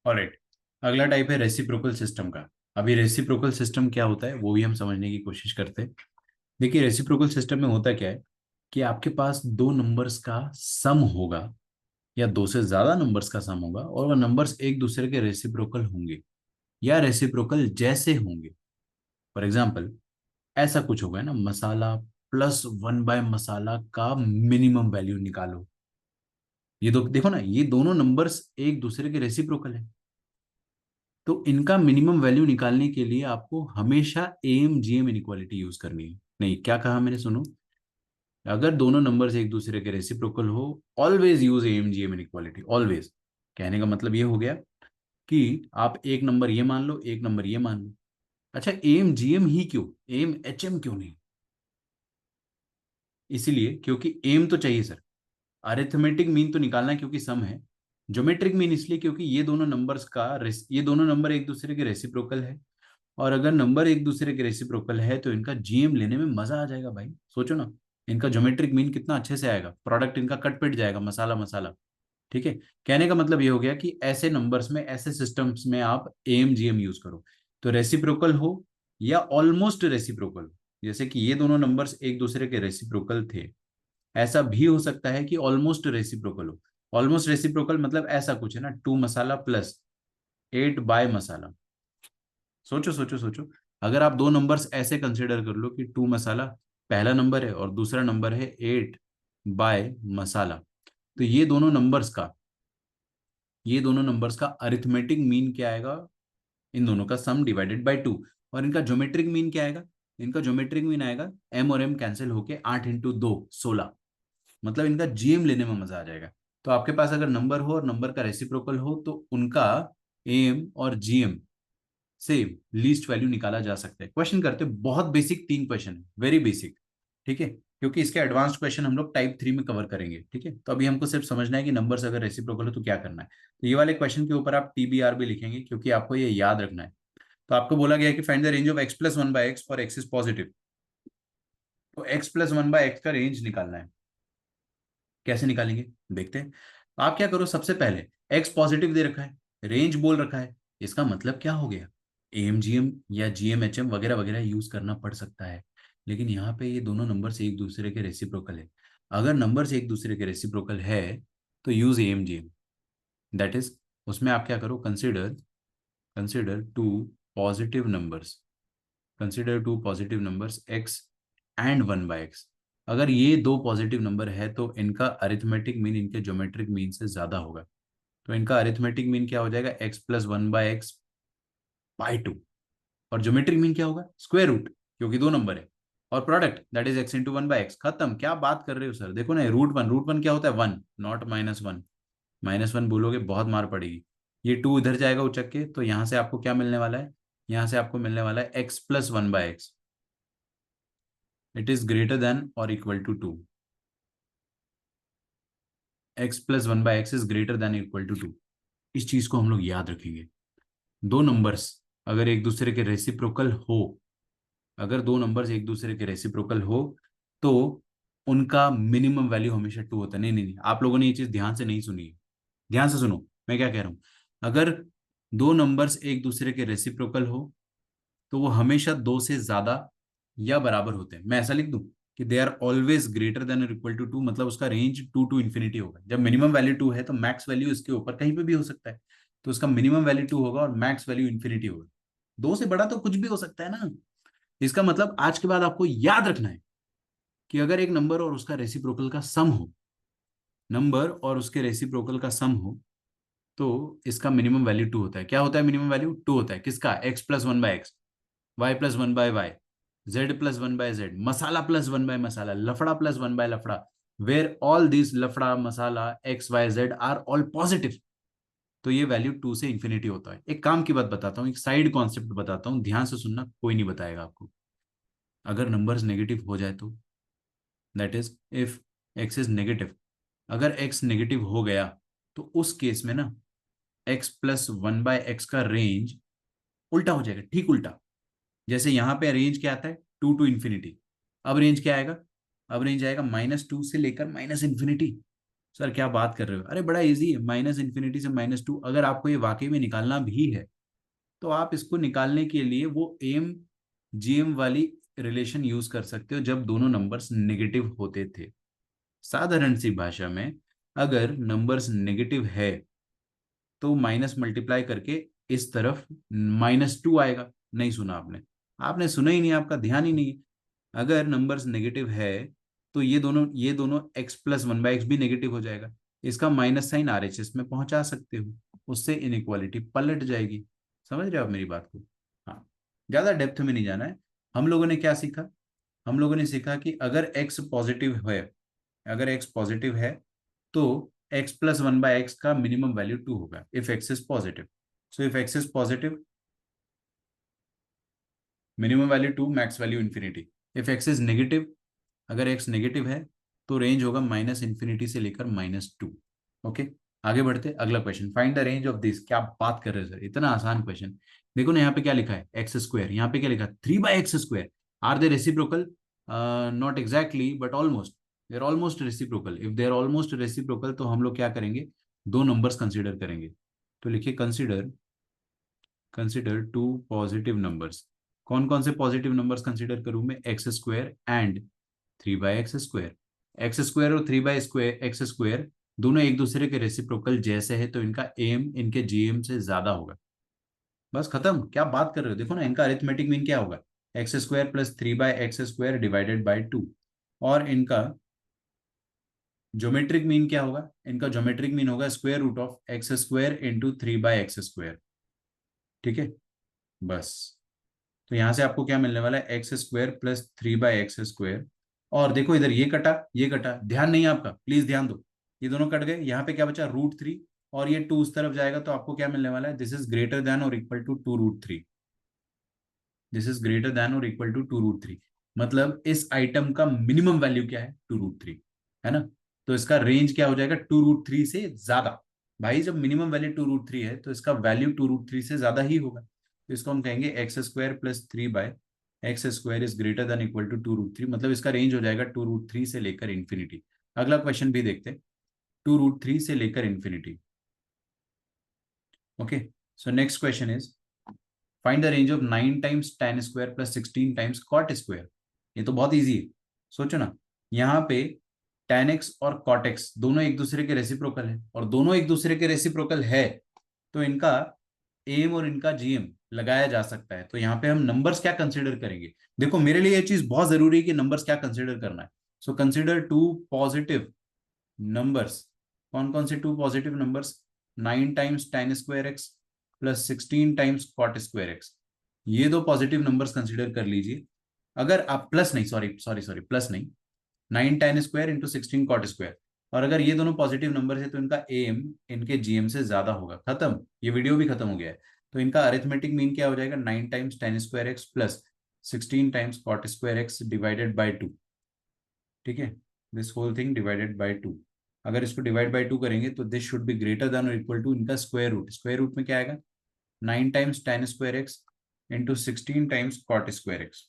Alright, अगला type है reciprocal system का। अभी रेसिप्रोकल सिस्टम क्या होता है वो भी हम समझने की कोशिश करते हैं। देखिए रेसिप्रोकल सिस्टम में होता क्या है कि आपके पास दो नंबर्स का सम होगा या दो से ज्यादा नंबर्स का सम होगा, और वह नंबर्स एक दूसरे के रेसिप्रोकल होंगे या रेसिप्रोकल जैसे होंगे। फॉर एग्जाम्पल ऐसा कुछ होगा ना, मसाला प्लस 1/मसाला का मिनिमम वैल्यू निकालो। ये दो देखो ना, ये दोनों नंबर्स एक दूसरे के रेसिप्रोकल है, तो इनका मिनिमम वैल्यू निकालने के लिए आपको हमेशा एम जीएम इनइक्वालिटी यूज करनी है। नहीं, क्या कहा मैंने, सुनो। अगर दोनों नंबर्स एक दूसरे के रेसिप्रोकल हो, always use AM GM inequality, always. कहने का मतलब ये हो गया कि आप एक नंबर ये मान लो, एक नंबर ये मान लो। अच्छा, एम जीएम ही क्यों, एम एचएम क्यों नहीं? इसीलिए क्योंकि एम तो चाहिए सर, अरिथमेटिक मीन तो निकालना है क्योंकि सम है। ज्योमेट्रिक मीन इसलिए क्योंकि ये दोनों नंबर्स का ये दोनों नंबर एक दूसरे के रेसिप्रोकल है, और अगर नंबर एक दूसरे के रेसिप्रोकल है तो इनका जीएम लेने में मजा आ जाएगा भाई। सोचो ना, इनका ज्योमेट्रिक मीन कितना अच्छे से आएगा, प्रोडक्ट इनका कट पिट जाएगा, मसाला मसाला। ठीक है। कहने का मतलब ये हो गया कि ऐसे नंबर्स में, ऐसे सिस्टम्स में आप एम जीएम यूज करो, तो रेसिप्रोकल हो या ऑलमोस्ट रेसिप्रोकल। जैसे कि ये दोनों नंबर्स एक दूसरे के रेसिप्रोकल थे, ऐसा भी हो सकता है कि ऑलमोस्ट रेसिप्रोकल हो। ऑलमोस्ट रेसिप्रोकल मतलब ऐसा कुछ है ना, 2 मसाला प्लस 8/मसाला। सोचो सोचो सोचो, अगर आप दो नंबर्स ऐसे कंसिडर कर लो कि 2 मसाला पहला नंबर है और दूसरा नंबर है 8/मसाला, तो ये दोनों नंबर्स का अरिथमेटिक मीन क्या आएगा, इन दोनों का सम डिवाइडेड बाई 2। और इनका ज्योमेट्रिक मीन क्या आएगा, इनका ज्योमेट्रिक मीन आएगा एम और एम कैंसिल होके 8 × 2 16। मतलब इनका जीएम लेने में मजा आ जाएगा। तो आपके पास अगर नंबर हो और नंबर का रेसिप्रोकल हो तो उनका एम और जीएम से लीस्ट वैल्यू निकाला जा सकता है। क्वेश्चन करते हैं, बहुत बेसिक 3 क्वेश्चन है, वेरी बेसिक। ठीक है, क्योंकि इसके एडवांस क्वेश्चन हम लोग टाइप 3 में कवर करेंगे। ठीक है, तो अभी हमको सिर्फ समझना है कि नंबर्स अगर रेसिप्रोकल हो तो क्या करना है। तो ये वाले क्वेश्चन के ऊपर आप टीबीआर भी लिखेंगे क्योंकि आपको ये याद रखना है। तो आपको बोला गया है कि find the range of x+1/x for x is positive. तो x+1/x का रेंज निकालना है। कैसे निकालेंगे, देखते हैं। आप क्या करो, सबसे पहले एक्स पॉजिटिव दे रखा है, रेंज बोल रखा है, इसका मतलब क्या हो गया, एमजीएम या जीएमएचएम वगैरह वगैरह यूज करना पड़ सकता है। लेकिन यहाँ पे ये दोनों नंबर्स एक दूसरे के रेसिप्रोकल है। अगर नंबर्स एक दूसरे के रेसिप्रोकल है तो यूज एमजीएम। दैट इज, उसमें आप क्या करो, consider consider two positive numbers, consider two positive numbers X and 1/x। अगर ये दो पॉजिटिव नंबर है तो इनका अरिथमेटिक मीन इनके ज्योमेट्रिक मीन से ज्यादा होगा। तो इनका अरिथमेटिक मीन क्या हो जाएगा, x+1/x/2। और ज्योमेट्रिक मीन क्या होगा, स्क्वायर रूट, क्योंकि दो नंबर है। और product that is x × 1/x। खत्म, क्या बात कर रहे हो सर, देखो ना, रूट वन क्या होता है, 1 नॉट -1। -1 बोलोगे बहुत मार पड़ेगी। ये 2 इधर जाएगा उचक के, तो यहां से आपको क्या मिलने वाला है, यहां से आपको मिलने वाला है x+1/x, it is greater than और equal to 2। x+1/x is greater than equal to 2। इस चीज को हम लोग याद रखेंगे। दो नंबर्स अगर एक दूसरे के रेसिप्रोकल हो, अगर दो नंबर्स एक दूसरे के रेसिप्रोकल हो तो उनका मिनिमम वैल्यू हमेशा 2 होता है। नहीं नहीं नहीं, आप लोगों ने ये चीज ध्यान से नहीं सुनी है। ध्यान से सुनो, मैं क्या कह रहा हूं। अगर दो नंबर्स एक दूसरे के रेसिप्रोकल हो तो वो हमेशा दो से ज्यादा या बराबर होते हैं। मैं ऐसा लिख दूं कि they are always greater than और इक्वल टू 2, मतलब उसका रेंज 2 to ∞ होगा। जब मिनिमम वैल्यू 2 है तो मैक्स वैल्यू इसके ऊपर कहीं पे भी हो सकता है। तो उसका मिनिमम वैल्यू 2 होगा और मैक्स वैल्यू ∞ होगा। दो से बड़ा तो कुछ भी हो सकता है ना। इसका मतलब आज के बाद आपको याद रखना है कि अगर एक नंबर और उसका रेसिप्रोकल का सम हो, नंबर और उसके रेसिप्रोकल का सम हो, तो इसका मिनिमम वैल्यू 2 होता है। क्या होता है, मिनिमम वैल्यू 2 होता है किसका, x+1/x, y+1/y, z+1/z, मसाला +1/मसाला, लफड़ा +1/लफड़ा, वेयर ऑल दिस लफड़ा मसाला x y z are all positive. तो ये वैल्यू 2 से इंफिनिटी होता है। एक काम की बात बताता हूँ, एक साइड कॉन्सेप्ट बताता हूँ, ध्यान से सुनना, कोई नहीं बताएगा आपको। अगर नंबर्स नेगेटिव हो जाए तो, that is if x is negative, अगर x नेगेटिव हो गया तो उस केस में ना x+1/x का रेंज उल्टा हो जाएगा, ठीक उल्टा। जैसे यहां पे रेंज क्या आता है, 2 to ∞। अब रेंज क्या आएगा, अब रेंज आएगा -2 से लेकर -∞। सर क्या बात कर रहे हो, अरे बड़ा इजी है, माइनस इन्फिनिटी से -2। अगर आपको ये वाकई में निकालना भी है तो आप इसको निकालने के लिए वो एम जीएम वाली रिलेशन यूज कर सकते हो जब दोनों नंबर्स नेगेटिव होते थे। साधारण सी भाषा में, अगर नंबर्स नेगेटिव है तो माइनस मल्टीप्लाई करके इस तरफ -2 आएगा। नहीं सुना आपने, आपने सुना ही नहीं, आपका ध्यान ही नहीं है। अगर नंबर्स नेगेटिव है तो ये दोनों x+1/x भी नेगेटिव हो जाएगा। इसका माइनस साइन RHS में पहुंचा सकते हो, उससे इनइक्वालिटी पलट जाएगी। समझ रहे हो आप मेरी बात को? हाँ, ज्यादा डेप्थ में नहीं जाना है। हम लोगों ने क्या सीखा? हम लोगों ने सीखा कि अगर x पॉजिटिव है, अगर x पॉजिटिव है तो x+1/x का मिनिमम वैल्यू 2 होगा if x is positive. So if x is positive, minimum value 2, max value infinity. If x is negative, अगर x नेगेटिव है तो रेंज होगा -इन्फिनिटी से लेकर -2। ओके, आगे बढ़ते अगला question, find the range of this. क्या बात कर रहे हो सर, इतना आसान क्वेश्चन। देखो ना यहाँ पे क्या लिखा है, एक्स स्क्वायर, यहाँ पे क्या लिखा है 3/x²। Are they reciprocal? Not exactly but almost, they are almost reciprocal. If they are almost reciprocal तो हम लोग क्या करेंगे, दो नंबर्स कंसिडर करेंगे। तो लिखिए consider, consider two positive numbers. कौन कौन से पॉजिटिव नंबर्स कंसिडर करूं मैं, x² एंड 3/x²। x² और 3/x² दोनों एक दूसरे के रेसिप्रोकल जैसे है तो इनका एम इनके जीएम से ज्यादा होगा। बस खत्म, क्या बात कर रहे हो। देखो ना इनका अरिथमेटिक मीन क्या होगा, x² + 3/x² डिवाइडेड बाई 2। और इनका ज्योमेट्रिक मीन क्या होगा, इनका ज्योमेट्रिक मीन होगा √x² इंटू 3/x²। ठीक है, बस। तो यहां से आपको क्या मिलने वाला है, x² + 3/x²। और देखो इधर ये कटा, ये कटा, ध्यान नहीं है आपका, प्लीज ध्यान दो। ये दोनों कट गए, यहाँ पे क्या बचा, √3। और ये 2 उस तरफ जाएगा तो आपको क्या मिलने वाला है, दिस इज ग्रेटर देन और equal to 2√3। This is greater than और इक्वल टू 2√3। मतलब इस आइटम का मिनिमम वैल्यू क्या है, 2√3, है ना। तो इसका रेंज क्या हो जाएगा, 2√3 से ज्यादा। भाई जब मिनिमम वैल्यू 2√3 है तो इसका वैल्यू 2√3 से ज्यादा ही होगा। तो इसको हम कहेंगे x² + 3/x² is greater than equal to 2√3। मतलब इसका रेंज हो जाएगा 2√3 से लेकर इन्फिनिटी। अगला क्वेश्चन भी देखते हैं, 2√3 से लेकर infinity. Okay, so next question is find the range of 9 times tan² + 16 times cot²। ये तो बहुत इजी है। सोचो ना, यहाँ पे tan x और cot x दोनों एक दूसरे के रेसिप्रोकल है, और दोनों एक दूसरे के रेसिप्रोकल है तो इनका एम और इनका जीएम लगाया जा सकता है। तो यहाँ पे हम नंबर्स क्या कंसिडर करेंगे, देखो मेरे लिए ये चीज बहुत जरूरी है कि नंबर्स क्या कंसिडर करना है। So consider two positive numbers. कौन कौन से two positive numbers, 9 times tan² x + 16 times cot²x। ये दो पॉजिटिव नंबर्स कंसिडर कर लीजिए। अगर आप प्लस नहीं, सॉरी सॉरी सॉरी, प्लस नहीं, 9 tan² इंटू 16 cot²। और अगर ये दोनों पॉजिटिव नंबर है तो इनका एम इनके जीएम से ज्यादा होगा। खत्म, ये वीडियो भी खत्म हो गया है। तो इनका अरिथमेटिक मीन क्या हो जाएगा, 9 times tan² x + 16 times cot²x by by 2। ठीक है, this whole thing divided by 2। अगर इसको डिवाइड बाई 2 करेंगे तो this should be greater than और इक्वल टू इनका स्क्वायर रूट। स्क्वायर रूट में क्या आएगा, 9 times tan² x into 16 times cot²x।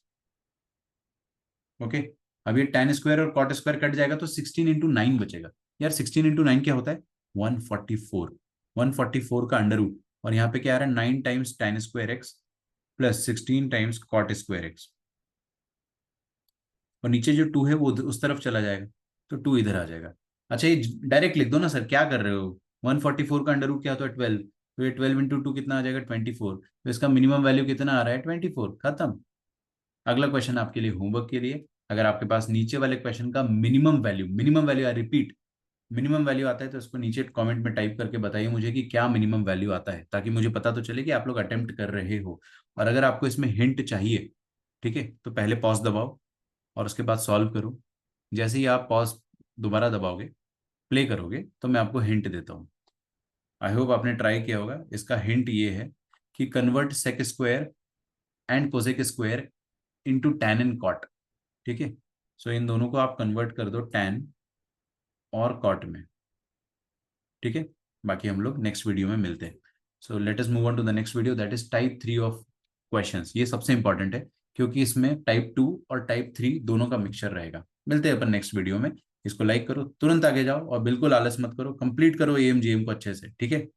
Okay, अब ये tan² और cot² कट जाएगा तो 16 इंटू 9 बचेगा। यार 16 इंटू 9 क्या होता है, 144। 144 का अंडर रूट, और यहाँ पे क्या आ रहा है, 9 times tan² x + 16 times cot²x। और नीचे जो 2 है वो उस तरफ चला जाएगा तो 2 इधर आ जाएगा। अच्छा, ये डायरेक्ट लिख दो ना सर, क्या कर रहे हो। 144 का अंडर रूट क्या होता है, 12। तो ये 12 इंटू 2 कितना आ जाएगा, 24। तो इसका मिनिमम वैल्यू कितना आ रहा है, 24। खत्म। अगला क्वेश्चन आपके लिए होमवर्क के लिए, अगर आपके पास नीचे वाले क्वेश्चन का minimum value I repeat, minimum value आता है तो इसको नीचे कमेंट में टाइप करके बताइए मुझे कि क्या मिनिमम वैल्यू आता है, ताकि मुझे पता तो चले कि आप लोग अटेम्प्ट कर रहे हो। और अगर आपको इसमें हिंट चाहिए, ठीक है, तो पहले पॉज दबाओ और उसके बाद सॉल्व करो। जैसे ही आप पॉज दोबारा दबाओगे, प्ले करोगे, तो मैं आपको हिंट देता हूँ। आई होप आपने ट्राई किया होगा। इसका हिंट ये है कि convert sec² and cosec² into tan and cot। ठीक है, सो इन दोनों को आप कन्वर्ट कर दो tan और cot में। ठीक है, बाकी हम लोग नेक्स्ट वीडियो में मिलते हैं। So let us move on to the next video, that is type 3 of questions. ये सबसे इंपॉर्टेंट है क्योंकि इसमें टाइप 2 और टाइप 3 दोनों का मिक्सचर रहेगा। मिलते हैं अपन नेक्स्ट वीडियो में। इसको लाइक करो, तुरंत आगे जाओ और बिल्कुल आलस मत करो, कंप्लीट करो एएम जीएम को अच्छे से, ठीक है।